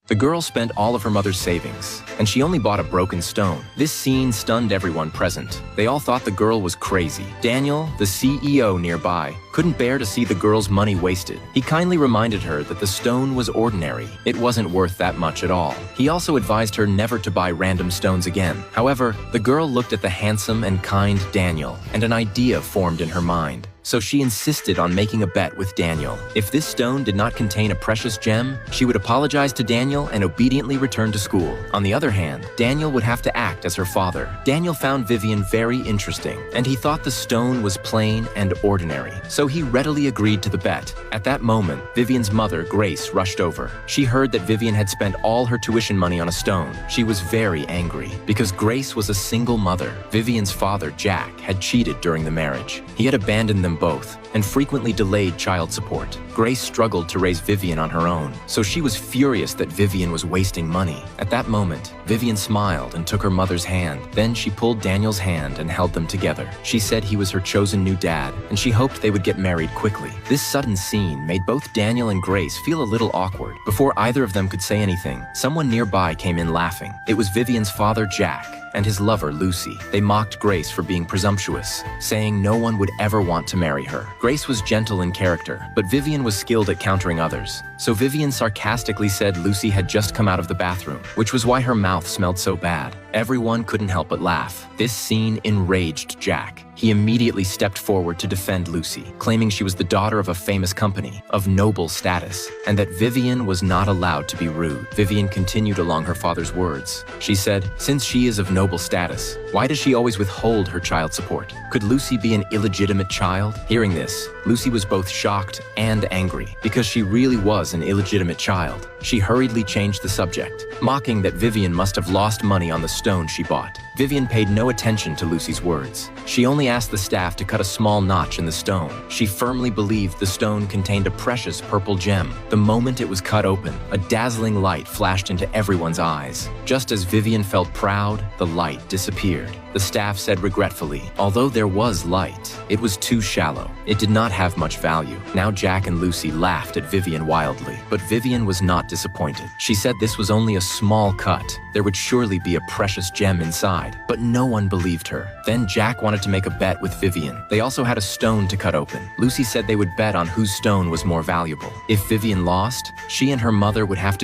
The girl spent all of her mother's savings, and she only bought a broken stone. This scene stunned everyone present. They all thought the girl was crazy. Daniel, the CEO nearby, couldn't bear to see the girl's money wasted. He kindly reminded her that the stone was ordinary. It wasn't worth that much at all. He also advised her never to buy random stones again. However, the girl looked at the handsome and kind Daniel, and an idea formed in her mind. So she insisted on making a bet with Daniel. If this stone did not contain a precious gem, she would apologize to Daniel and obediently return to school. On the other hand, Daniel would have to act as her father. Daniel found Vivian very interesting, and he thought the stone was plain and ordinary. So he readily agreed to the bet. At that moment, Vivian's mother, Grace, rushed over. She heard that Vivian had spent all her tuition money on a stone. She was very angry because Grace was a single mother. Vivian's father, Jack, had cheated during the marriage. He had abandoned them both and frequently delayed child support. Grace struggled to raise Vivian on her own, so she was furious that Vivian was wasting money. At that moment, Vivian smiled and took her mother's hand. Then she pulled Daniel's hand and held them together. She said he was her chosen new dad, and she hoped they would get married quickly. This sudden scene made both Daniel and Grace feel a little awkward. Before either of them could say anything, someone nearby came in laughing. It was Vivian's father, Jack, and his lover, Lucy. They mocked Grace for being presumptuous, saying no one would ever want to marry her. Grace was gentle in character, but Vivian was skilled at countering others. So Vivian sarcastically said Lucy had just come out of the bathroom, which was why her mouth smelled so bad. Everyone couldn't help but laugh. This scene enraged Jack. He immediately stepped forward to defend Lucy, claiming she was the daughter of a famous company, of noble status, and that Vivian was not allowed to be rude. Vivian continued along her father's words. She said, since she is of noble status, why does she always withhold her child support? Could Lucy be an illegitimate child? Hearing this, Lucy was both shocked and angry, because she really was an illegitimate child. She hurriedly changed the subject, mocking that Vivian must have lost money on the stone she bought. Vivian paid no attention to Lucy's words. She only asked the staff to cut a small notch in the stone. She firmly believed the stone contained a precious purple gem. The moment it was cut open, a dazzling light flashed into everyone's eyes. Just as Vivian felt proud, the light disappeared. The staff said regretfully, although there was light, it was too shallow. It did not have much value. Now Jack and Lucy laughed at Vivian wildly, but Vivian was not disappointed. She said this was only a small cut. There would surely be a precious gem inside, but no one believed her. Then Jack wanted to make a bet with Vivian. They also had a stone to cut open. Lucy said they would bet on whose stone was more valuable. If Vivian lost, she and her mother would have to be